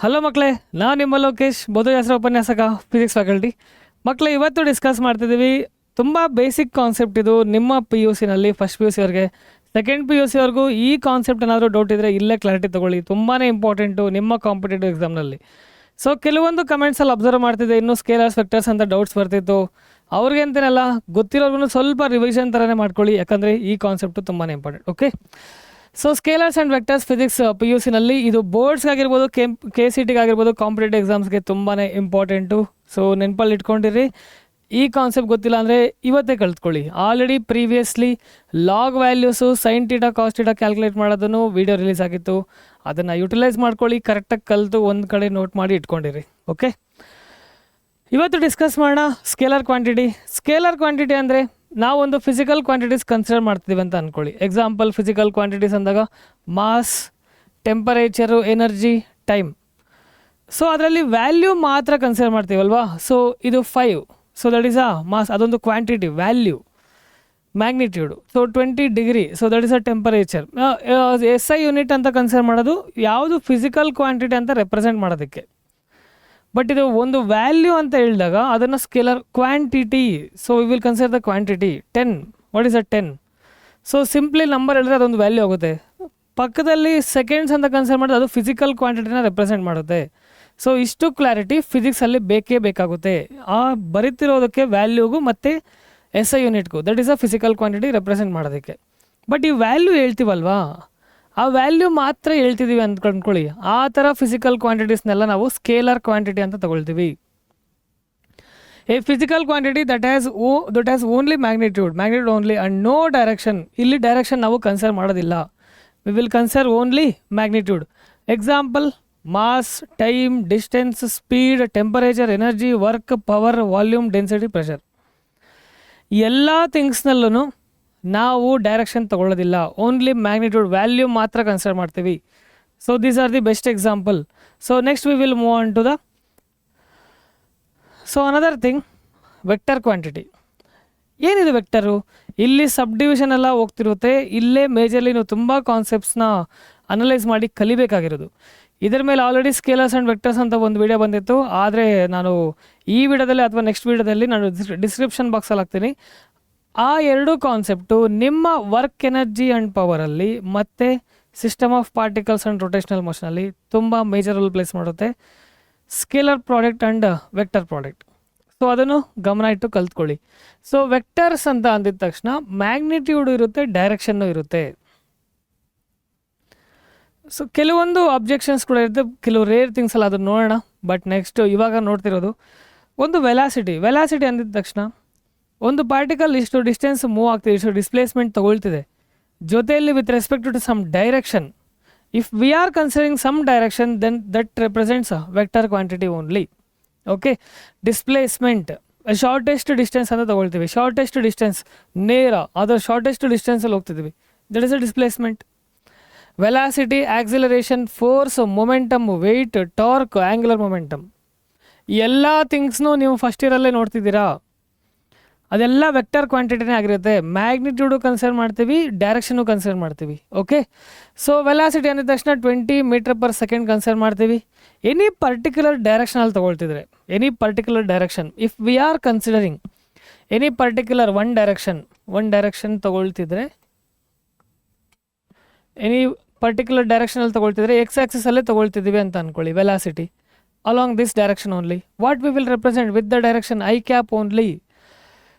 Hello ಮಕ್ಕಳೇ, ನಾನು ನಿಮ್ಮ ಲೋಕೇಶ್, ಬೋಧಶಾಸ್ತ್ರ ಉಪನ್ಯಾಸಕ, ಫಿಸಿಕ್ಸ್ ಫ್ಯಾಕಲ್ಟಿ. ಮಕ್ಕಳೇ, ಇವತ್ತು ಡಿಸ್ಕಸ್ ಮಾಡ್ತಿದ್ದೀವಿ. ತುಂಬ ಬೇಸಿಕ್ ಕಾನ್ಸೆಪ್ಟ್ ಇದು. ನಿಮ್ಮ ಪಿ ಯು ಸಿನಲ್ಲಿ ಫಸ್ಟ್ ಪಿ ಯು ಸಿ ಅವ್ರಿಗೆ, ಸೆಕೆಂಡ್ ಪಿ ಯು ಸಿ ಅವ್ರಿಗೂ ಈ ಕಾನ್ಸೆಪ್ಟ್ ಏನಾದರೂ ಡೌಟ್ ಇದ್ದರೆ ಇಲ್ಲೇ ಕ್ಲಾರಿಟಿ ತೊಗೊಳ್ಳಿ. ತುಂಬಾ ಇಂಪಾರ್ಟೆಂಟು ನಿಮ್ಮ ಕಾಂಪಿಟೇಟಿವ್ ಎಕ್ಸಾಮ್ನಲ್ಲಿ. ಸೊ ಕೆಲವೊಂದು ಕಮೆಂಟ್ಸಲ್ಲಿ ಅಬ್ಸರ್ವ್ ಮಾಡ್ತಿದ್ದೆ, ಇನ್ನೂ ಸ್ಕೇಲರ್ಸ್ ವೆಕ್ಟರ್ಸ್ ಅಂತ ಡೌಟ್ಸ್ ಬರ್ತಿತ್ತು. ಅವ್ರಿಗೆ ಅಂತೇನಲ್ಲ, ಗೊತ್ತಿರೋರ್ಗು ಸ್ವಲ್ಪ ರಿವಿಷನ್ ಥರನೇ ಮಾಡ್ಕೊಳ್ಳಿ, ಯಾಕಂದರೆ ಈ ಕಾನ್ಸೆಪ್ಟು ತುಂಬಾ important. Okay, so scalars and vectors physics P U ಸಿನಲ್ಲಿ ಇದು ಬೋರ್ಡ್ಸ್ಗಾಗಿರ್ಬೋದು, ಕೆ ಸಿ ಟಿಗಾಗಿರ್ಬೋದು, ಕಾಂಪಿಟೇಟಿವ್ ಎಕ್ಸಾಮ್ಸ್ಗೆ ತುಂಬಾ ಇಂಪಾರ್ಟೆಂಟು. ಸೊ ನೆನಪಲ್ಲಿ ಇಟ್ಕೊಂಡಿರಿ. ಈ ಕಾನ್ಸೆಪ್ಟ್ ಗೊತ್ತಿಲ್ಲ ಅಂದರೆ ಇವತ್ತೇ ಕಲ್ತ್ಕೊಳ್ಳಿ. Already previously log values, sine theta, cos theta calculate ಮಾಡೋದನ್ನು ವೀಡಿಯೋ ರಿಲೀಸ್ ಆಗಿತ್ತು. ಅದನ್ನು ಯುಟಿಲೈಸ್ ಮಾಡ್ಕೊಳ್ಳಿ, ಕರೆಕ್ಟಾಗಿ ಕಲಿತು ಒಂದು ಕಡೆ ನೋಟ್ ಮಾಡಿ ಇಟ್ಕೊಂಡಿರಿ. ಓಕೆ, ಇವತ್ತು ಡಿಸ್ಕಸ್ ಮಾಡೋಣ ಸ್ಕೇಲರ್ ಕ್ವಾಂಟಿಟಿ. ಸ್ಕೇಲರ್ ಕ್ವಾಂಟಿಟಿ ಅಂದರೆ ನಾವೊಂದು ಫಿಸಿಕಲ್ ಕ್ವಾಂಟಿಟೀಸ್ ಕನ್ಸಿಡರ್ ಮಾಡ್ತಿದ್ದೀವಿ ಅಂತ ಅಂದ್ಕೊಳ್ಳಿ. ಎಕ್ಸಾಂಪಲ್, ಫಿಸಿಕಲ್ ಕ್ವಾಂಟಿಟೀಸ್ ಅಂದಾಗ mass, temperature, energy, time. So ಅದರಲ್ಲಿ ವ್ಯಾಲ್ಯೂ ಮಾತ್ರ ಕನ್ಸಿಡರ್ ಮಾಡ್ತೀವಲ್ವಾ. ಸೊ ಇದು 5, so that is a mass, ಅದೊಂದು quantity, value, magnitude. So 20 degree, so that is a temperature. S I unit ಅಂತ ಕನ್ಸಿಡರ್ ಮಾಡೋದು ಯಾವುದು ಫಿಸಿಕಲ್ ಕ್ವಾಂಟಿಟಿ ಅಂತ ರೆಪ್ರೆಸೆಂಟ್ ಮಾಡೋದಕ್ಕೆ. ಬಟ್ ಇದು ಒಂದು ವ್ಯಾಲ್ಯೂ ಅಂತ ಹೇಳಿದಾಗ ಅದನ್ನು scalar quantity. So we will consider the quantity 10. What is a 10? So simply number ಹೇಳಿದ್ರೆ ಅದೊಂದು ವ್ಯಾಲ್ಯೂ ಆಗುತ್ತೆ. ಪಕ್ಕದಲ್ಲಿ ಸೆಕೆಂಡ್ಸ್ ಅಂತ ಕನ್ಸಿಡರ್ ಮಾಡಿದ್ರೆ ಅದು ಫಿಸಿಕಲ್ ಕ್ವಾಂಟಿಟಿನ ರೆಪ್ರೆಸೆಂಟ್ ಮಾಡುತ್ತೆ. ಸೊ ಇಷ್ಟು ಕ್ಲಾರಿಟಿ ಫಿಸಿಕ್ಸಲ್ಲಿ ಬೇಕೇ ಬೇಕಾಗುತ್ತೆ. ಆ ಬರೀತಿರೋದಕ್ಕೆ ವ್ಯಾಲ್ಯೂಗೂ ಮತ್ತು ಎಸ್ ಐ ಯೂನಿಟ್ಗೂ, that is a physical quantity represent ಮಾಡೋದಕ್ಕೆ. ಬಟ್ ಈ ವ್ಯಾಲ್ಯೂ ಹೇಳ್ತೀವಲ್ವಾ, ಆ ವ್ಯಾಲ್ಯೂ ಮಾತ್ರ ಹೇಳ್ತಿದ್ದೀವಿ ಅಂತ ಅಂದ್ಕೊಳ್ಳಿ. ಆ ಥರ ಫಿಸಿಕಲ್ ಕ್ವಾಂಟಿಟೀಸ್ನೆಲ್ಲ ನಾವು ಸ್ಕೇಲರ್ ಕ್ವಾಂಟಿಟಿ ಅಂತ ತಗೊಳ್ತೀವಿ. A physical quantity that has only magnitude only and no direction. ಇಲ್ಲಿ ಡೈರೆಕ್ಷನ್ ನಾವು ಕನ್ಸಿಡರ್ ಮಾಡೋದಿಲ್ಲ. We will consider only magnitude. Example, mass, time, distance, speed, temperature, energy, work, power, volume, density, pressure. ಎಲ್ಲ ಥಿಂಗ್ಸ್ನಲ್ಲೂ ನಾವು direction ತೊಗೊಳ್ಳೋದಿಲ್ಲ, only magnitude, value ಮಾತ್ರ consider ಮಾಡ್ತೀವಿ. So these are the best example. So next we will move on to the another thing, vector quantity. ಏನಿದೆ vector? ಇಲ್ಲಿ sub division ಎಲ್ಲ ಹೋಗ್ತಿರುತ್ತೆ. ಇಲ್ಲೇ ಮೇಜರ್ಲಿ ನೀವು ತುಂಬ ಕಾನ್ಸೆಪ್ಟ್ಸ್ನ ಅನಲೈಸ್ ಮಾಡಿ ಕಲಿಬೇಕಾಗಿರೋದು. ಇದರ ಮೇಲೆ ಆಲ್ರೆಡಿ ಸ್ಕೇಲರ್ಸ್ ಆ್ಯಂಡ್ ವೆಕ್ಟರ್ಸ್ ಅಂತ ಒಂದು ವಿಡಿಯೋ ಬಂದಿತ್ತು. ಆದರೆ ನಾನು ಈ ವಿಡಿಯೋದಲ್ಲಿ ಅಥವಾ ನೆಕ್ಸ್ಟ್ ವಿಡಿಯೋದಲ್ಲಿ ನಾನು ಡಿಸ್ಕ್ರಿಪ್ಷನ್ ಬಾಕ್ಸಲ್ಲಿ ಹಾಕ್ತೀನಿ. ಆ ಎರಡು ಕಾನ್ಸೆಪ್ಟು ನಿಮ್ಮ ವರ್ಕ್, ಎನರ್ಜಿ ಆ್ಯಂಡ್ ಪವರಲ್ಲಿ ಮತ್ತು system of particles and rotational ಮೋಷನಲ್ಲಿ ತುಂಬ ಮೇಜರ್ ರೋಲ್ ಪ್ಲೇಸ್ ಮಾಡುತ್ತೆ. Scalar product and vector product. So ಅದನ್ನು ಗಮನ ಇಟ್ಟು ಕಲ್ತ್ಕೊಳ್ಳಿ. ಸೊ ವೆಕ್ಟರ್ಸ್ ಅಂತ ಅಂದಿದ ತಕ್ಷಣ ಮ್ಯಾಗ್ನಿಟ್ಯೂಡು ಇರುತ್ತೆ, ಡೈರೆಕ್ಷನ್ನು ಇರುತ್ತೆ. ಸೊ ಕೆಲವೊಂದು ಅಬ್ಜೆಕ್ಷನ್ಸ್ ಕೂಡ ಇರುತ್ತೆ, ಕೆಲವು ರೇರ್ ಥಿಂಗ್ಸ್ ಎಲ್ಲ ಅದನ್ನು ನೋಡೋಣ. ಬಟ್ ನೆಕ್ಸ್ಟ್ ಇವಾಗ ನೋಡ್ತಿರೋದು ಒಂದು ವೆಲಾಸಿಟಿ ಅಂದಿದ ತಕ್ಷಣ ಒಂದು ಪಾರ್ಟಿಕಲ್ ಇಷ್ಟು ಡಿಸ್ಟೆನ್ಸ್ ಮೂವ್ ಆಗ್ತಿದೆ, ಇಷ್ಟು ಡಿಸ್ಪ್ಲೇಸ್ಮೆಂಟ್ ತೊಗೊಳ್ತಿದೆ, ಜೊತೆಯಲ್ಲಿ with respect to some direction. If we are considering some direction, then that represents vector quantity only. Okay, displacement shortest distance ಅಂತ ತೊಗೊಳ್ತೀವಿ. ಶಾರ್ಟೆಸ್ಟ್ ಡಿಸ್ಟೆನ್ಸ್ ನೇರ, ಅದರ ಶಾರ್ಟೆಸ್ಟ್ ಡಿಸ್ಟೆನ್ಸಲ್ಲಿ ಹೋಗ್ತಿದ್ದೀವಿ, that is a displacement. Velocity, acceleration, force, momentum, weight, torque, angular momentum, ಎಲ್ಲ ಥಿಂಗ್ಸ್ನೂ ನೀವು first ಇಯರಲ್ಲೇ ನೋಡ್ತಿದ್ದೀರಾ. ಅದೆಲ್ಲ ವೆಕ್ಟರ್ ಕ್ವಾಂಟಿಟಿನೇ ಆಗಿರುತ್ತೆ. ಮ್ಯಾಗ್ನಿಟ್ಯೂಡು ಕನ್ಸಿಡರ್ ಮಾಡ್ತೀವಿ, ಡೈರೆಕ್ಷನ್ನು ಕನ್ಸಿಡರ್ ಮಾಡ್ತೀವಿ. ಓಕೆ, ಸೊ ವೆಲಾಸಿಟಿ ಅಂದಿದ ತಕ್ಷಣ 20 ಮೀಟರ್ ಪರ್ ಸೆಕೆಂಡ್ ಕನ್ಸಿಡರ್ ಮಾಡ್ತೀವಿ. ಎನಿ ಪರ್ಟಿಕ್ಯುಲರ್ ಡೈರೆಕ್ಷನಲ್ಲಿ ತೊಗೊಳ್ತಿದ್ರೆ, any particular direction, if we are considering any particular one direction ತೊಗೊಳ್ತಿದ್ರೆ, ಎನಿ ಪರ್ಟಿಕ್ಯುಲರ್ ಡೈರೆಕ್ಷನಲ್ಲಿ ತೊಗೊಳ್ತಿದ್ರೆ ಎಕ್ಸ್ ಆಕ್ಸಿಸಲ್ಲೇ ತೊಗೊಳ್ತಿದ್ದೀವಿ ಅಂತ ಅಂದ್ಕೊಳ್ಳಿ. Velocity along this direction only. What we will represent with the direction I cap only.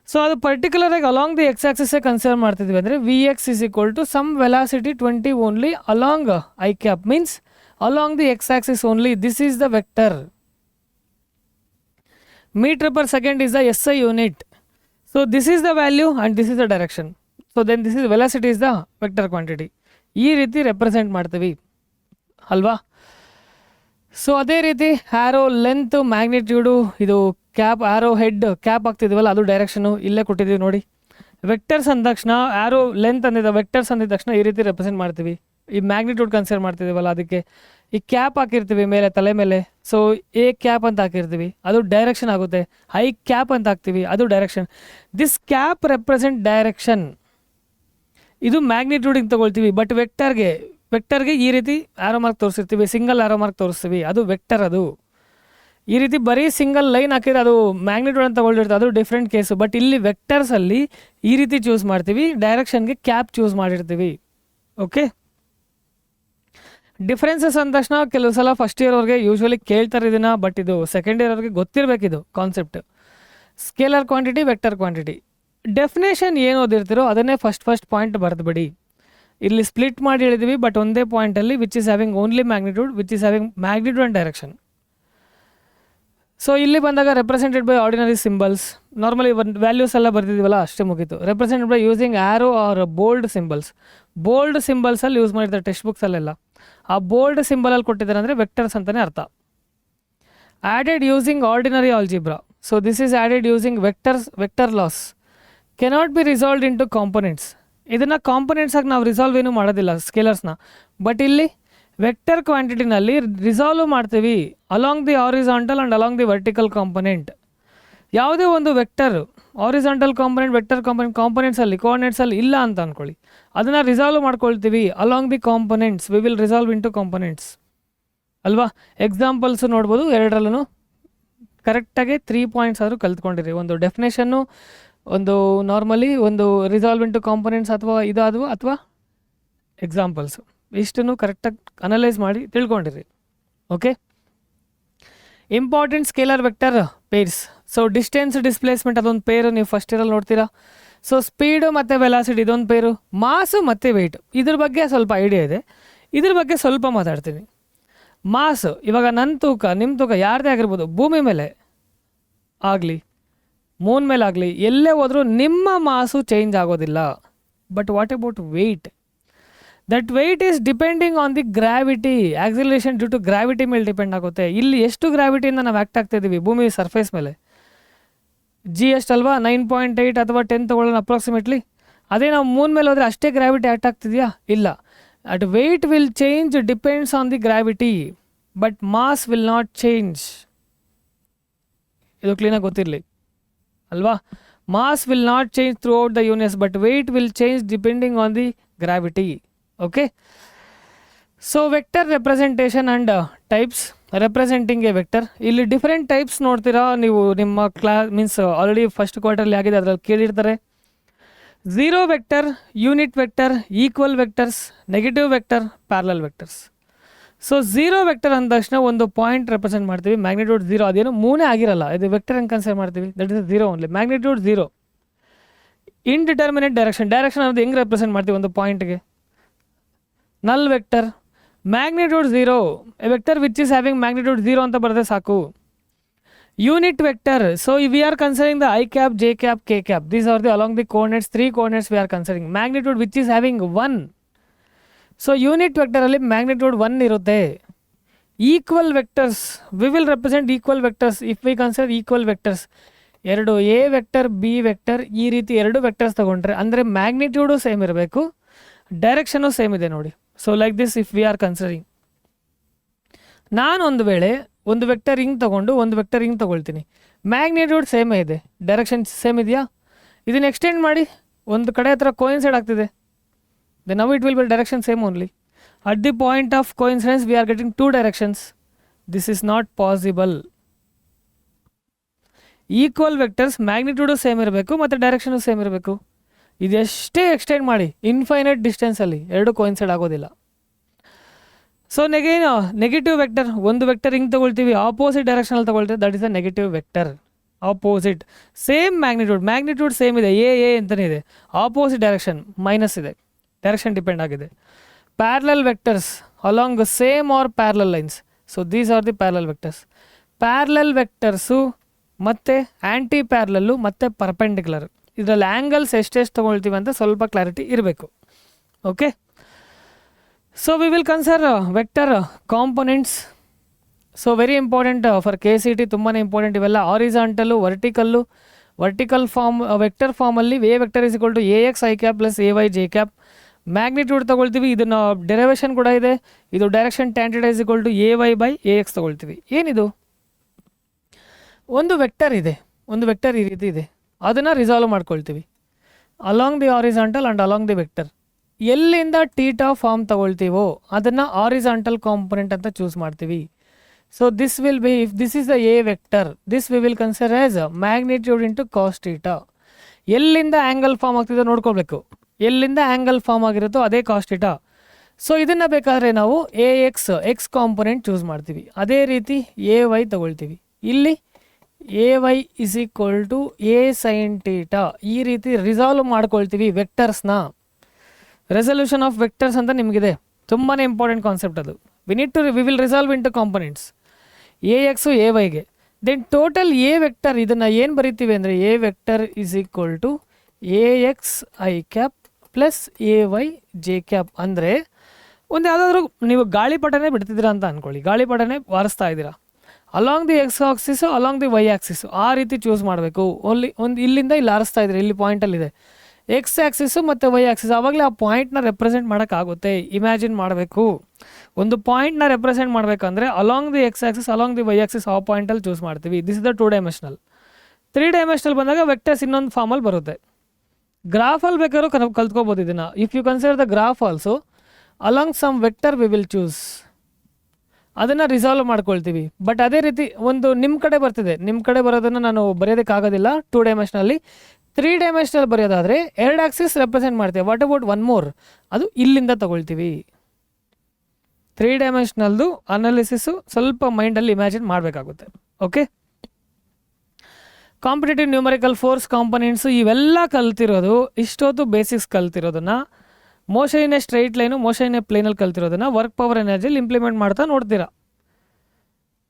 So ಅದು ಪರ್ಟಿಕ್ಯುಲರಾಗಿ ಅಲಾಂಗ್ ದಿ ಎಕ್ಸ್ ಆಕ್ಸಿಸೇ ಕನ್ಸಿಡರ್ ಮಾಡ್ತಿದ್ವಿ ಅಂದರೆ V X is equal to some velocity 20 only along I cap, means along the X axis only. This is the vector. Metre per second is the SI unit. So this is the value and this is the direction. So then this is velocity is the vector quantity. ಈ ರೀತಿ represent ಮಾಡ್ತೀವಿ ಅಲ್ವಾ. So ಅದೇ ರೀತಿ arrow length, magnitude, ಇದು cap, arrow head cap ಆಗ್ತಿದ್ದೀವಲ್ಲ ಅದು direction ಇಲ್ಲೇ ಕೊಟ್ಟಿದ್ದೀವಿ ನೋಡಿ. ವೆಕ್ಟರ್ಸ್ ಅಂದ ತಕ್ಷಣ ಆ್ಯರೋ ಲೆಂತ್ ಅಂದಿದ್ದ ವೆಕ್ಟರ್ಸ್ ಅಂದಿದ ತಕ್ಷಣ ಈ ರೀತಿ ರೆಪ್ರೆಸೆಂಟ್ ಮಾಡ್ತೀವಿ. ಈ ಮ್ಯಾಗ್ನಿಟ್ಯೂಡ್ ಕನ್ಸಿಡರ್ ಮಾಡ್ತಿದ್ದೀವಲ್ಲ ಅದಕ್ಕೆ ಈ ಕ್ಯಾಪ್ ಹಾಕಿರ್ತೀವಿ ಮೇಲೆ, ತಲೆ ಮೇಲೆ. ಸೊ ಎ ಕ್ಯಾಪ್ ಅಂತ ಹಾಕಿರ್ತೀವಿ, ಅದು ಡೈರೆಕ್ಷನ್ ಆಗುತ್ತೆ. ಐ ಕ್ಯಾಪ್ ಅಂತ ಹಾಕ್ತೀವಿ, ಅದು direction. This cap represent direction. ಇದು ಮ್ಯಾಗ್ನಿಟ್ಯೂಡಿಗೆ ತೊಗೊಳ್ತೀವಿ. ಬಟ್ ವೆಕ್ಟರ್ಗೆ ವೆಕ್ಟರ್ಗೆ ಈ ರೀತಿ ಆರೋ ಮಾರ್ಕ್ ತೋರಿಸಿರ್ತೀವಿ, ಸಿಂಗಲ್ ಆರೋ ಮಾರ್ಕ್ ತೋರಿಸ್ತೀವಿ, ಅದು ವೆಕ್ಟರ್. ಅದು ಈ ರೀತಿ ಬರೀ ಸಿಂಗಲ್ ಲೈನ್ ಹಾಕಿದ್ರೆ ಅದು ಮ್ಯಾಗ್ನಿಟ್ಯೂಡ್ ಅಂತ ತಗೊಳ್ಳಿರ್ತದೆ, ಅದು ಡಿಫ್ರೆಂಟ್ ಕೇಸು. ಬಟ್ ಇಲ್ಲಿ ವೆಕ್ಟರ್ಸಲ್ಲಿ ಈ ರೀತಿ ಚೂಸ್ ಮಾಡ್ತೀವಿ, ಡೈರೆಕ್ಷನ್ಗೆ ಕ್ಯಾಪ್ ಚೂಸ್ ಮಾಡಿರ್ತೀವಿ. ಓಕೆ, ಡಿಫ್ರೆನ್ಸಸ್ ಅಂದ ತಕ್ಷಣ ಕೆಲವು ಸಲ ಫಸ್ಟ್ ಇಯರ್ ಅವ್ರಿಗೆ ಯೂಶ್ವಲಿ ಕೇಳ್ತಾರೆ ಇದನ್ನು, ಬಟ್ ಇದು ಸೆಕೆಂಡ್ ಇಯರ್ ಅವ್ರಿಗೆ ಗೊತ್ತಿರಬೇಕಿದು concept. Scalar quantity, vector quantity. Definition ಏನು ಓದಿರ್ತೀರೋ ಅದನ್ನೇ ಫಸ್ಟ್ ಪಾಯಿಂಟ್ ಬರೆದುಬಿಡಿ. ಇಲ್ಲಿ ಸ್ಪ್ಲಿಟ್ ಮಾಡಿ ಹೇಳಿದ್ವಿ, ಬಟ್ ಒಂದೇ ಪಾಯಿಂಟಲ್ಲಿ which is having only magnitude, which is having magnitude and direction. So ಇಲ್ಲಿ ಬಂದಾಗ represented by ordinary symbols, normally values ಎಲ್ಲ ಬರ್ತಿದ್ದೀವಲ್ಲ ಅಷ್ಟೇ ಮುಗೀತು. Represented by using arrow or bold symbols. Bold ಸಿಂಬಲ್ಸಲ್ಲಿ ಯೂಸ್ ಮಾಡಿರ್ತಾರೆ ಟೆಕ್ಸ್ಟ್ ಬುಕ್ಸಲ್ಲೆಲ್ಲ. ಆ ಬೋಲ್ಡ್ ಸಿಂಬಲಲ್ಲಿ ಕೊಟ್ಟಿದ್ದಾರೆ ಅಂದರೆ ವೆಕ್ಟರ್ಸ್ ಅಂತಲೇ ಅರ್ಥ. Added using ordinary algebra. So this is added using vector laws. Cannot be resolved into components. ಇದನ್ನು ಕಾಂಪೊನೆಂಟ್ಸಾಗಿ ನಾವು ರಿಸಾಲ್ವ್ ಏನೂ ಮಾಡೋದಿಲ್ಲ ಸ್ಕೇಲರ್ಸ್ನ. ಬಟ್ ಇಲ್ಲಿ ವೆಕ್ಟರ್ ಕ್ವಾಂಟಿಟಿನಲ್ಲಿ ರಿಸಾಲ್ವ್ ಮಾಡ್ತೀವಿ along the horizontal and along the vertical component. ಯಾವುದೇ ಒಂದು ವೆಕ್ಟರ್ ಹಾರಿಜಾಂಟಲ್ ಕಾಂಪೊನೆಂಟ್, ವೆಕ್ಟರ್ ಕಾಂಪೊನೆಂಟ್ಸಲ್ಲಿ ಕೋಆರ್ಡಿನೇಟ್ಸಲ್ಲಿ ಇಲ್ಲ ಅಂತ ಅಂದ್ಕೊಳ್ಳಿ, ಅದನ್ನು ರಿಸಾಲ್ವ್ ಮಾಡ್ಕೊಳ್ತೀವಿ along the components. V will resolve into components ಅಲ್ವಾ. ಎಕ್ಸಾಂಪಲ್ಸು ನೋಡ್ಬೋದು, ಎರಡರಲ್ಲೂ ಕರೆಕ್ಟಾಗಿ 3 ಪಾಯಿಂಟ್ಸ್ ಆದರೂ ಕಲ್ತ್ಕೊಂಡಿರಿ. ಒಂದು ಡೆಫಿನೇಷನ್ನು, ಒಂದು ನಾರ್ಮಲಿ ಒಂದು ರಿಸಾಲ್ವ್ ಇಂಟು ಕಾಂಪೊನೆಂಟ್ಸ್ ಅಥವಾ ಇದಾದವು, ಅಥವಾ ಎಕ್ಸಾಂಪಲ್ಸು. ಇಷ್ಟನ್ನು ಕರೆಕ್ಟಾಗಿ ಅನಲೈಸ್ ಮಾಡಿ ತಿಳ್ಕೊಂಡಿರಿ. Okay, important scalar vector pairs. So distance, displacement ಅದೊಂದು ಪೇರು ನೀವು ಫಸ್ಟ್ ಇಯರಲ್ಲಿ ನೋಡ್ತೀರಾ. ಸೊ ಸ್ಪೀಡು ಮತ್ತು ವೆಲಾಸಿಟಿ ಇದೊಂದು ಪೇರು. ಮಾಸು ಮತ್ತು ವೆಯ್ಟ್ ಇದ್ರ ಬಗ್ಗೆ ಸ್ವಲ್ಪ ಐಡಿಯಾ ಇದೆ, ಇದ್ರ ಬಗ್ಗೆ ಸ್ವಲ್ಪ ಮಾತಾಡ್ತೀನಿ. ಮಾಸು, ಇವಾಗ ನನ್ನ ತೂಕ, ನಿಮ್ಮ ತೂಕ ಯಾರದೇ ಆಗಿರ್ಬೋದು, ಭೂಮಿ ಮೇಲೆ ಆಗಲಿ ಮೂನ್ ಮೇಲೆ ಆಗಲಿ ಎಲ್ಲೇ ಹೋದರೂ ನಿಮ್ಮ ಮಾಸು ಚೇಂಜ್ ಆಗೋದಿಲ್ಲ. But what about weight? That weight is depending on the gravity. Acceleration due to gravity ಮೇಲೆ ಡಿಪೆಂಡ್ ಆಗುತ್ತೆ. ಇಲ್ಲಿ ಎಷ್ಟು ಗ್ರಾವಿಟಿಯಿಂದ ನಾವು ಆ್ಯಕ್ಟ್ ಆಗ್ತಾಯಿದ್ದೀವಿ ಭೂಮಿ ಸರ್ಫೇಸ್ ಮೇಲೆ, G ಎಷ್ಟಲ್ವಾ, 9.8 ಅಥವಾ 10 ತೊಗೊಳ್ಳೋಣ ಅಪ್ರಾಕ್ಸಿಮೇಟ್ಲಿ. ಅದೇ ನಾವು ಮೂನ್ ಮೇಲೆ ಹೋದರೆ ಅಷ್ಟೇ ಗ್ರಾವಿಟಿ ಆ್ಯಕ್ಟ್ ಆಗ್ತಿದೆಯಾ? ಇಲ್ಲ. At weight will change depends on the gravity, but mass will not change. ಇದು ಕ್ಲೀನಾಗಿ ಗೊತ್ತಿರಲಿ ಅಲ್ವಾ. Mass will not change throughout the universe, but weight will change depending on the gravity. Okay, so vector representation and types. Representing a vector, ಇಲ್ಲಿ different types ನೋಡ್ತೀರಾ ನೀವು. ನಿಮ್ಮ means already first quarterly ಆಗಿದೆ, ಅದರಲ್ಲಿ ಕೇಳಿರ್ತಾರೆ. Zero vector, unit vector, equal vectors, negative vector, parallel vectors. So zero vector ಅಂದ ತಕ್ಷಣ ಒಂದು ಪಾಯಿಂಟ್ ರೆಪ್ರೆಸೆಂಟ್ ಮಾಡ್ತೀವಿ, ಮ್ಯಾಗ್ನಿಟ್ಯೂಡ್ 0. ಅದೇನು ಮೂನೇ ಆಗಿರಲ್ಲ, ಇದು ವೆಕ್ಟರ್ ಹೆಂಗೆ ಕನ್ಸಿಡರ್ ಮಾಡ್ತೀವಿ? That is 0 only, magnitude 0. Indeterminate direction ಅನ್ನೋದು ಹೆಂಗೆ ರೆಪ್ರೆಸೆಂಟ್ ಮಾಡ್ತೀವಿ ಒಂದು ಪಾಯಿಂಟ್ಗೆ? ನಲ್ vector, magnitude 0, A vector which is having magnitude 0 ಅಂತ ಬರೆದ್ರೆ ಸಾಕು. Unit vector, so we are considering the I cap, J cap, K cap. These are the along the coordinates, 3 coordinates we are considering. Magnitude which is having 1. So unit ವೆಕ್ಟರಲ್ಲಿ magnitude 1 ಇರುತ್ತೆ. Equal vectors, we will represent equal vectors if we consider equal vectors. ಎರಡು A vector, B vector, ಈ ರೀತಿ ಎರಡು vectors ತೊಗೊಂಡ್ರೆ ಅಂದರೆ magnitude same ಇರಬೇಕು, direction same ಇದೆ ನೋಡಿ. So like this if we are considering. ನಾನು ಒಂದು ವೇಳೆ ಒಂದು ವೆಕ್ಟರ್ ಹಿಂಗೆ ತೊಗೊಂಡು ಒಂದು ವೆಕ್ಟರ್ ಹಿಂಗೆ ತೊಗೊಳ್ತೀನಿ, ಮ್ಯಾಗ್ನಿಟ್ಯೂಡ್ ಸೇಮೇ ಇದೆ, ಡೈರೆಕ್ಷನ್ ಸೇಮ್ ಇದೆಯಾ? ಇದನ್ನು ಎಕ್ಸ್ಟೆಂಡ್ ಮಾಡಿ ಒಂದು ಕಡೆ ಹತ್ರ ಕೋಇನ್ಸೈಡ್ ಆಗ್ತಿದೆ, then now it will be direction same only. At the point of coincidence we are getting 2 directions. This is not possible. Equal vectors magnitude same ಇರಬೇಕು ಮತ್ತು ಡೈರೆಕ್ಷನು ಸೇಮ್ ಇರಬೇಕು. ಇದೆಷ್ಟೇ ಎಕ್ಸ್ಟೆಂಡ್ ಮಾಡಿ ಇನ್ಫೈನೈಟ್ ಡಿಸ್ಟೆನ್ಸಲ್ಲಿ ಎರಡು ಕೋಇನ್ಸೈಡ್ ಆಗೋದಿಲ್ಲ. So negative vector, ಒಂದು vector ಹಿಂಗೆ ತೊಗೊಳ್ತೀವಿ, opposite ಡೈರೆಕ್ಷನಲ್ಲಿ ತೊಗೊಳ್ತೀವಿ, that is a negative vector. Opposite, same magnitude same ಇದೆ, ಎ ಅಂತಲೇ ಇದೆ, ಆಪೋಸಿಟ್ ಡೈರೆಕ್ಷನ್ ಮೈನಸ್ ಇದೆ, ಡೈರೆಕ್ಷನ್ ಡಿಪೆಂಡ್ ಆಗಿದೆ. Parallel vectors along same are parallel lines. So these are the parallel vectors. Parallel vectors ಮತ್ತು ಆ್ಯಂಟಿ ಪ್ಯಾರಲಲ್ಲು ಮತ್ತು perpendicular, ಇದರಲ್ಲಿ angles ಎಷ್ಟೆಷ್ಟು ತೊಗೊಳ್ತೀವಿ ಅಂತ ಸ್ವಲ್ಪ ಕ್ಲಾರಿಟಿ ಇರಬೇಕು. Okay, so we will consider vector components. So very important for KCT, ತುಂಬಾ ಇಂಪಾರ್ಟೆಂಟ್ ಇವೆಲ್ಲ. ಹಾರಿಜಾಂಟಲ್ಲು, ವರ್ಟಿಕಲ್ ಫಾರ್ಮ್, ವೆಕ್ಟರ್ ಫಾರ್ಮಲ್ಲಿ A vector is equal to AX I cap plus AY J cap. Magnitude ತೊಗೊಳ್ತೀವಿ, ಇದನ್ನು derivation ಕೂಡ ಇದೆ, ಇದು direction tan θ is equal to AY by AX ತೊಗೊಳ್ತೀವಿ. ಏನಿದು? ಒಂದು ವೆಕ್ಟರ್ ಇದೆ, ಒಂದು ವೆಕ್ಟರ್ ಈ ರೀತಿ ಇದೆ, ಅದನ್ನು ರಿಸಾಲ್ವ್ ಮಾಡ್ಕೊಳ್ತೀವಿ along the horizontal and along the vector. ಎಲ್ಲಿಂದ ಟೀಟಾ ಫಾರ್ಮ್ ತಗೊಳ್ತೀವೋ ಅದನ್ನು ಆರಿಜಾಂಟಲ್ ಕಾಂಪೊನೆಂಟ್ ಅಂತ ಚೂಸ್ ಮಾಡ್ತೀವಿ. So this will be, if this is the A vector, this we will consider as magnitude into cos theta. ಎಲ್ಲಿಂದ angle form ಆಗ್ತಿದೆ ನೋಡ್ಕೋಬೇಕು, ಎಲ್ಲಿಂದ angle form ಆಗಿರುತ್ತೋ ಅದೇ ಕಾಸ್ ಟೀಟಾ. ಸೊ ಇದನ್ನು ಬೇಕಾದರೆ ನಾವು ಎಕ್ಸ್ ಕಾಂಪೊನೆಂಟ್ ಚೂಸ್ ಮಾಡ್ತೀವಿ. ಅದೇ ರೀತಿ ಎ ವೈ ತಗೊಳ್ತೀವಿ. ಇಲ್ಲಿ A Y is equal to A sine theta. ಈ ರೀತಿ ರಿಸಾಲ್ವ್ ಮಾಡ್ಕೊಳ್ತೀವಿ ವೆಕ್ಟರ್ಸ್ನ. ರೆಸಲ್ಯೂಷನ್ ಆಫ್ ವೆಕ್ಟರ್ಸ್ ಅಂತ ನಿಮಗಿದೆ, ತುಂಬಾ ಇಂಪಾರ್ಟೆಂಟ್ ಕಾನ್ಸೆಪ್ಟ್ ಅದು. We will resolve into components A X A ವೈಗೆ. ದೆನ್ ಟೋಟಲ್ ಎ ವೆಕ್ಟರ್ ಇದನ್ನು ಏನು ಬರಿತೀವಿ ಅಂದರೆ A vector is equal to A X I cap plus A Y J cap. ಅಂದರೆ ಒಂದು ಯಾವುದಾದ್ರೂ ನೀವು ಗಾಳಿಪಟನೇ ಬಿಡ್ತಿದ್ದೀರಾ ಅಂತ ಅಂದ್ಕೊಳ್ಳಿ, ಗಾಳಿಪಟನೇ ವಾರಿಸ್ತಾ ಇದ್ದೀರಾ, along the X axis along the Y axis ಆ ರೀತಿ ಚೂಸ್ ಮಾಡಬೇಕು. ಒಂದು ಇಲ್ಲಿಂದ ಇಲ್ಲಿ ಆರಿಸ್ತಾ ಇದ್ದೀರಿ, ಇಲ್ಲಿ ಪಾಯಿಂಟಲ್ಲಿದೆ ಎಕ್ಸ್ ಆ್ಯಕ್ಸಿಸು ಮತ್ತು ವೈ ಆ್ಯಕ್ಸಿಸ್. ಆವಾಗಲೇ ಆ ಪಾಯಿಂಟ್ನ ರೆಪ್ರೆಸೆಂಟ್ ಮಾಡೋಕ್ಕಾಗುತ್ತೆ. ಇಮ್ಯಾಜಿನ್ ಮಾಡಬೇಕು, ಒಂದು ಪಾಯಿಂಟ್ನ ರೆಪ್ರೆಸೆಂಟ್ ಮಾಡಬೇಕಂದ್ರೆ along the X axis along the Y axis ಆ ಪಾಯಿಂಟಲ್ಲಿ ಚೂಸ್ ಮಾಡ್ತೀವಿ. This is the 2 dimensional. 3 dimensional ಬಂದಾಗ ವೆಕ್ಟರ್ಸ್ ಇನ್ನೊಂದು ಫಾರ್ಮಲ್ಲಿ ಬರುತ್ತೆ. ಗ್ರಾಫಲ್ಲಿ ಬೇಕಾದ್ರೂ ಕಲ್ತ್ಕೋಬೋದು ಇದನ್ನು. If you consider the graph also along some vector we will choose, ಅದನ್ನು ರಿಸಾಲ್ವ್ ಮಾಡ್ಕೊಳ್ತೀವಿ. ಬಟ್ ಅದೇ ರೀತಿ ಒಂದು ನಿಮ್ಮ ಕಡೆ ಬರ್ತಿದೆ, ನಿಮ್ಮ ಕಡೆ ಬರೋದನ್ನು ನಾನು ಬರೆಯೋದಕ್ಕಾಗೋದಿಲ್ಲ 2 ಡೈಮೆನ್ಷನಲ್ಲಿ. 3 ಡೈಮೆನ್ಷನಲ್ ಬರೆಯೋದಾದರೆ 2 ಆಕ್ಸಿಸ್ ರೆಪ್ರೆಸೆಂಟ್ ಮಾಡ್ತೀವಿ. ವಾಟ್ ಅಬೌಟ್ 1 ಮೋರ್, ಅದು ಇಲ್ಲಿಂದ ತಗೊಳ್ತೀವಿ. 3 ಡೈಮೆನ್ಷನಲ್ದು ಅನಾಲಿಸಿಸು ಸ್ವಲ್ಪ ಮೈಂಡಲ್ಲಿ ಇಮ್ಯಾಜಿನ್ ಮಾಡಬೇಕಾಗುತ್ತೆ. Okay, competitive numerical force components ಇವೆಲ್ಲ ಕಲ್ತಿರೋದು, ಇಷ್ಟೊತ್ತು ಬೇಸಿಕ್ಸ್ ಕಲ್ತಿರೋದನ್ನು, motion in a straight line motion in a ಪ್ಲೇನಲ್ಲಿ ಕಲ್ತಿರೋದನ್ನು ವರ್ಕ್ ಪವರ್ ಎನರ್ಜಿಲಿ ಇಂಪ್ಲಿಮೆಂಟ್ ಮಾಡ್ತಾ ನೋಡ್ತೀರಾ.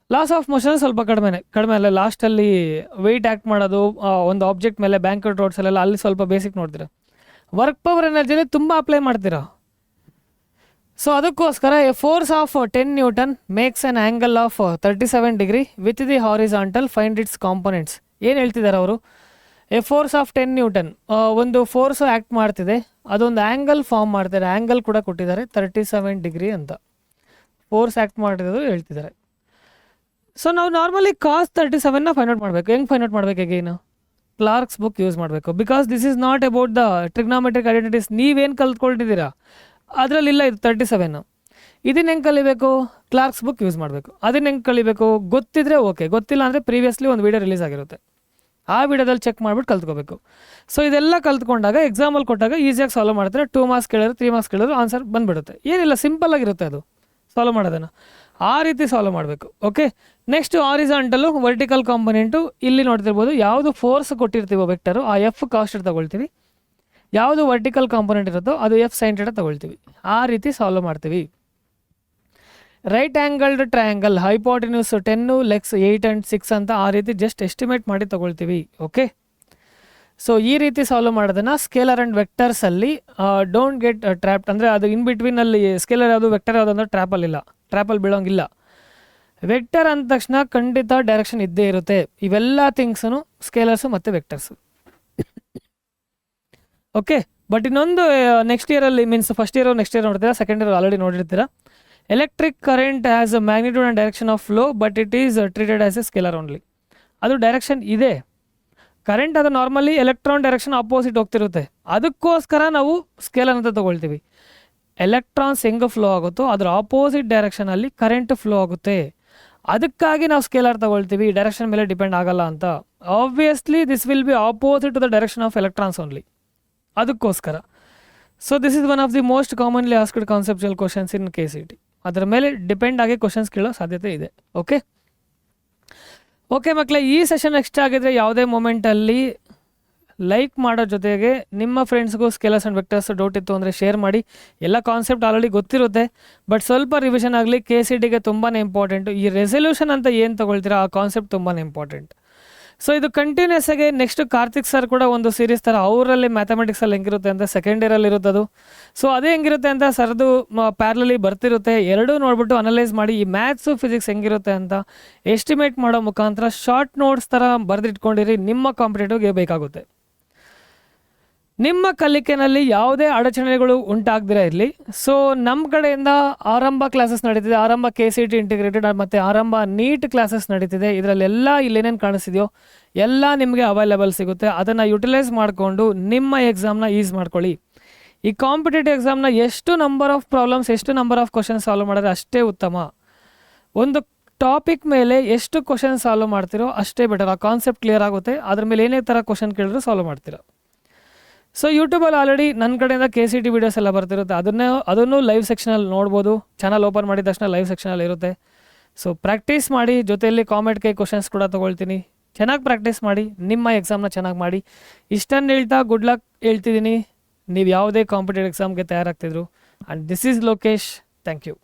ಲಾಸ್ ಆಫ್ ಮೋಷನ್ ಸ್ವಲ್ಪ ಕಡಿಮೆ ಅಲ್ಲ. ಲಾಸ್ಟಲ್ಲಿ ವೆಯ್ಟ್ ಆ್ಯಕ್ಟ್ ಮಾಡೋದು ಒಂದು ಆಬ್ಜೆಕ್ಟ್ ಮೇಲೆ, ಬ್ಯಾಂಕ್ವೆಟ್ ರೋಡ್ಸಲ್ಲೆಲ್ಲ ಅಲ್ಲಿ ಸ್ವಲ್ಪ ಬೇಸಿಕ್ ನೋಡ್ತೀರಾ. ವರ್ಕ್ ಪವರ್ ಎನರ್ಜಿಲಿ ತುಂಬ ಅಪ್ಲೈ ಮಾಡ್ತೀರಾ. ಸೊ ಅದಕ್ಕೋಸ್ಕರ A force of 10 Newton makes on angle of 37 degree with the horizontal, find it's components. ಏನು ಹೇಳ್ತಿದ್ದಾರೆ ಅವರು? ಎ ಫೋರ್ಸ್ ಆಫ್ 10 ನ್ಯೂಟನ್, ಒಂದು ಫೋರ್ಸು ಆ್ಯಕ್ಟ್ ಮಾಡ್ತಿದೆ, ಅದೊಂದು ಆ್ಯಂಗಲ್ ಫಾರ್ಮ್ ಮಾಡ್ತಾರೆ. ಆ್ಯಂಗಲ್ ಕೂಡ ಕೊಟ್ಟಿದ್ದಾರೆ 37 ಡಿಗ್ರಿ ಅಂತ ಫೋರ್ಸ್ ಆ್ಯಕ್ಟ್ ಮಾಡಿರೋದು ಹೇಳ್ತಿದ್ದಾರೆ. ಸೊ ನಾವು ನಾರ್ಮಲಿ ಕಾಸ್ 37ನ ಫೈಂಡ್ ಔಟ್ ಮಾಡಬೇಕು. ಹೆಂಗೆ ಫೈಂಡ್ ಔಟ್ ಮಾಡಬೇಕು? ಹೇಗೇನು ಕ್ಲಾರ್ಕ್ಸ್ ಬುಕ್ ಯೂಸ್ ಮಾಡಬೇಕು. Because this is not about the trigonometric identities. ನೀವೇನು ಕಲ್ತ್ಕೊಳ್ತಿದ್ದೀರಾ ಅದರಲ್ಲಿಲ್ಲ ಇದು 37. ಇದನ್ನು ಹೆಂಗೆ ಕಲಿಬೇಕು? ಕ್ಲಾರ್ಕ್ಸ್ ಬುಕ್ ಯೂಸ್ ಮಾಡಬೇಕು. ಅದನ್ನು ಹೆಂಗೆ ಕಲಿಬೇಕು? ಗೊತ್ತಿದ್ರೆ ಓಕೆ, ಗೊತ್ತಿಲ್ಲ ಅಂದರೆ ಪ್ರೀವಿಯಸ್ಲಿ ಒಂದು ವೀಡಿಯೋ ರಿಲೀಸ್ ಆಗಿರುತ್ತೆ, ಆ ವಿಡಿಯೋದಲ್ಲಿ ಚೆಕ್ ಮಾಡಿಬಿಟ್ಟು ಕಲ್ತ್ಕೋಬೇಕು. ಸೊ ಇದೆಲ್ಲ ಕಲ್ತ್ಕೊಂಡಾಗ ಎಕ್ಸಾಮಲ್ಲಿ ಕೊಟ್ಟಾಗ ಈಸಿಯಾಗಿ ಸಾಲ್ವ್ ಮಾಡ್ತಾರೆ. 2 ಮಾರ್ಕ್ಸ್ ಕೇಳಿದ್ರು 3 ಮಾರ್ಕ್ಸ್ ಕೇಳಿದ್ರು ಆನ್ಸರ್ ಬಂದುಬಿಡುತ್ತೆ. ಏನಿಲ್ಲ, ಸಿಂಪಲ್ ಆಗಿರುತ್ತೆ ಅದು ಸಾಲ್ವ್ ಮಾಡೋದನ್ನು. ಆ ರೀತಿ ಸಾಲ್ವ್ ಮಾಡಬೇಕು. Okay, next horizontal vertical component. ಇಲ್ಲಿ ನೋಡ್ತಿರ್ಬೋದು, ಯಾವುದು ಫೋರ್ಸ್ ಕೊಟ್ಟಿರ್ತೀವೋ ವೆಕ್ಟರು ಆ ಎಫ್ ಕಾಸ್ಟ್ ತಗೊಳ್ತೀವಿ, ಯಾವುದು ವರ್ಟಿಕಲ್ ಕಾಂಪೊನೆಂಟ್ ಇರುತ್ತೋ ಅದು ಎಫ್ ಸೈನ್ ಥೀಟಾ ತಗೊಳ್ತೀವಿ. ಆ ರೀತಿ ಸಾಲ್ವ್ ಮಾಡ್ತೀವಿ. Right angled triangle, hypotenuse 10, legs 8 and 6 ಅಂತ ಆ ರೀತಿ ಜಸ್ಟ್ ಎಸ್ಟಿಮೇಟ್ ಮಾಡಿ ತಗೊಳ್ತೀವಿ. ಓಕೆ, ಸೊ ಈ ರೀತಿ ಸಾಲ್ವ್ ಮಾಡೋದನ್ನು ಸ್ಕೇಲರ್ ಆ್ಯಂಡ್ ವೆಕ್ಟರ್ಸಲ್ಲಿ ಡೋಂಟ್ ಗೆಟ್ ಟ್ರ್ಯಾಪ್ಡ್. ಅಂದರೆ ಅದು ಇನ್ ಬಿಟ್ವೀನಲ್ಲಿ ಸ್ಕೇಲರ್ ಯಾವುದು ವೆಕ್ಟರ್ ಯಾವುದು ಅಂದರೆ ಟ್ರ್ಯಾಪಲ್ಲಿ ಬೀಳೋಂಗಿಲ್ಲ. ವೆಕ್ಟರ್ ಅಂದ ತಕ್ಷಣ ಖಂಡಿತ ಡೈರೆಕ್ಷನ್ ಇದ್ದೇ ಇರುತ್ತೆ. ಇವೆಲ್ಲ ಥಿಂಗ್ಸು ಸ್ಕೇಲರ್ಸು ಮತ್ತು ವೆಕ್ಟರ್ಸು. ಓಕೆ, ಬಟ್ ಇನ್ನೊಂದು ನೆಕ್ಸ್ಟ್ ಇಯರಲ್ಲಿ means first year next year ನೋಡ್ತೀರಾ, ಸೆಕೆಂಡ್ ಇಯರ್ ಆಲ್ರೆಡಿ ನೋಡಿರ್ತೀರಾ. Electric current has a magnitude and direction of flow but it is treated as a scalar only. ಅದು direction ಇದೆ. Current ಅದು normally electron direction opposite ಹೋಗ್ತಿರುತ್ತೆ, ಅದಕ್ಕೋಸ್ಕರ ನಾವು scalar ಅಂತ ತೊಗೊಳ್ತೀವಿ. ಎಲೆಕ್ಟ್ರಾನ್ಸ್ ಹೆಂಗೆ ಫ್ಲೋ ಆಗುತ್ತೋ ಅದರ ಆಪೋಸಿಟ್ ಡೈರೆಕ್ಷನಲ್ಲಿ ಕರೆಂಟ್ ಫ್ಲೋ ಆಗುತ್ತೆ, ಅದಕ್ಕಾಗಿ ನಾವು ಸ್ಕೇಲರ್ ತಗೊಳ್ತೀವಿ. ಡೈರೆಕ್ಷನ್ ಮೇಲೆ ಡಿಪೆಂಡ್ ಆಗಲ್ಲ ಅಂತ. Obviously this will be opposite to the direction of electrons only, ಅದಕ್ಕೋಸ್ಕರ. So this is one of the most commonly asked conceptual questions in KCET. ಅದರ ಮೇಲೆ ಡಿಪೆಂಡ್ ಆಗಿ ಕ್ವಶನ್ಸ್ ಕೇಳೋ ಸಾಧ್ಯತೆ ಇದೆ. ಓಕೆ ಮಕ್ಕಳೇ, ಈ ಸೆಷನ್ ಇಷ್ಟ ಆಗಿದ್ರೆ ಯಾವುದೇ ಮೂಮೆಂಟಲ್ಲಿ ಲೈಕ್ ಮಾಡೋ ಜೊತೆಗೆ ನಿಮ್ಮ ಫ್ರೆಂಡ್ಸ್ಗೂ ಸ್ಕೇಲರ್ಸ್ ಆ್ಯಂಡ್ ವೆಕ್ಟರ್ಸ್ ಡೌಟ್ ಇತ್ತು ಅಂದರೆ ಶೇರ್ ಮಾಡಿ. ಎಲ್ಲ ಕಾನ್ಸೆಪ್ಟ್ ಆಲ್ರೆಡಿ ಗೊತ್ತಿರುತ್ತೆ, ಬಟ್ ಸ್ವಲ್ಪ ರಿವಿಷನ್ ಆಗಲಿ. KCETಗೆ ತುಂಬಾ ಇಂಪಾರ್ಟೆಂಟು. ಈ ರೆಸಲ್ಯೂಷನ್ ಅಂತ ಏನು ತೊಗೊಳ್ತೀರಾ ಆ ಕಾನ್ಸೆಪ್ಟ್ ತುಂಬಾ ಇಂಪಾರ್ಟೆಂಟ್. ಸೊ ಇದು ಕಂಟಿನ್ಯೂಸ್ ಆಗಿ ನೆಕ್ಸ್ಟ್ ಕಾರ್ತಿಕ್ ಸರ್ ಕೂಡ ಒಂದು ಸೀರೀಸ್ ಥರ ಅವರಲ್ಲಿ ಮ್ಯಾಥಮೆಟಿಕ್ಸಲ್ಲಿ ಹೆಂಗಿರುತ್ತೆ ಅಂತ ಸೆಕೆಂಡ್ ಇಯರಲ್ಲಿ ಇರುತ್ತದು. ಸೊ ಅದೇ ಹೆಂಗಿರುತ್ತೆ ಅಂತ ಸರ್ದು ಪ್ಯಾರಲಲಿ ಬರ್ತಿರುತ್ತೆ. ಎರಡೂ ನೋಡ್ಬಿಟ್ಟು ಅನಲೈಸ್ ಮಾಡಿ ಈ ಮ್ಯಾಥ್ಸು ಫಿಸಿಕ್ಸ್ ಹೆಂಗಿರುತ್ತೆ ಅಂತ ಎಸ್ಟಿಮೇಟ್ ಮಾಡೋ ಮುಖಾಂತರ ಶಾರ್ಟ್ ನೋಟ್ಸ್ ಥರ ಬರೆದಿಟ್ಕೊಂಡಿರಿ. ನಿಮ್ಮ ಕಾಂಪಿಟೇಟಿವ್ಗೆ ಬೇಕಾಗುತ್ತೆ. ನಿಮ್ಮ ಕಲಿಕೆನಲ್ಲಿ ಯಾವುದೇ ಅಡಚಣೆಗಳು ಉಂಟಾಗದಿರ ಇರಲಿ. ಸೊ ನಮ್ಮ ಕಡೆಯಿಂದ ಆರಂಭ ಕ್ಲಾಸಸ್ ನಡೀತಿದೆ, ಆರಂಭ KCET ಇಂಟಿಗ್ರೇಟೆಡ್ ಮತ್ತು ಆರಂಭ ನೀಟ್ ಕ್ಲಾಸಸ್ ನಡೀತಿದೆ. ಇದರಲ್ಲೆಲ್ಲ ಇಲ್ಲೇನೇನು ಕಾಣಿಸ್ತಿದೆಯೋ ಎಲ್ಲ ನಿಮಗೆ ಅವೈಲೇಬಲ್ ಸಿಗುತ್ತೆ. ಅದನ್ನು ಯುಟಿಲೈಸ್ ಮಾಡಿಕೊಂಡು ನಿಮ್ಮ ಎಕ್ಸಾಮ್ನ ಈಸ್ ಮಾಡ್ಕೊಳ್ಳಿ. ಈ ಕಾಂಪಿಟೇಟಿವ್ ಎಕ್ಸಾಮ್ನ ಎಷ್ಟು ನಂಬರ್ ಆಫ್ ಪ್ರಾಬ್ಲಮ್ಸ್, ಎಷ್ಟು ನಂಬರ್ ಆಫ್ ಕ್ವಶನ್ಸ್ ಸಾಲ್ವ್ ಮಾಡಿದ್ರೆ ಅಷ್ಟೇ ಉತ್ತಮ. ಒಂದು ಟಾಪಿಕ್ ಮೇಲೆ ಎಷ್ಟು ಕ್ವಶನ್ ಸಾಲ್ವ್ ಮಾಡ್ತಿರೋ ಅಷ್ಟೇ ಬೆಟರ್. ಆ ಕಾನ್ಸೆಪ್ಟ್ ಕ್ಲಿಯರ್ ಆಗುತ್ತೆ, ಅದ್ರ ಮೇಲೆ ಏನೇ ಥರ ಕ್ವಶನ್ ಕೇಳಿದ್ರು ಸಾಲ್ವ್ ಮಾಡ್ತೀರಾ. ಸೊ ಯೂಟ್ಯೂಬಲ್ಲಿ ಆಲ್ರೆಡಿ ನನ್ನ ಕಡೆಯಿಂದ KCT ವೀಡಿಯೋಸ್ ಎಲ್ಲ ಬರ್ತಿರುತ್ತೆ, ಅದನ್ನು ಲೈವ್ ಸೆಕ್ಷನಲ್ಲಿ ನೋಡ್ಬೋದು. ಚಾನಲ್ ಓಪನ್ ಮಾಡಿದ ತಕ್ಷಣ ಲೈವ್ ಸೆಕ್ಷನಲ್ಲಿ ಇರುತ್ತೆ. ಸೊ ಪ್ರಾಕ್ಟೀಸ್ ಮಾಡಿ, ಜೊತೆಯಲ್ಲಿ ಕಾಮೆಂಟ್ಗೆ ಕ್ವಶನ್ಸ್ ಕೂಡ ತೊಗೊಳ್ತೀನಿ. ಚೆನ್ನಾಗಿ ಪ್ರಾಕ್ಟೀಸ್ ಮಾಡಿ, ನಿಮ್ಮ ಎಕ್ಸಾಮ್ನ ಚೆನ್ನಾಗಿ ಮಾಡಿ. ಇಷ್ಟನ್ನು ಹೇಳ್ತಾ ಗುಡ್ ಲಕ್ ಹೇಳ್ತಿದ್ದೀನಿ. ನೀವು ಯಾವುದೇ ಕಾಂಪಿಟೇಟಿವ್ ಎಕ್ಸಾಮ್ಗೆ ತಯಾರಾಗ್ತಿದ್ರು. And this is Lokesh. Thank you.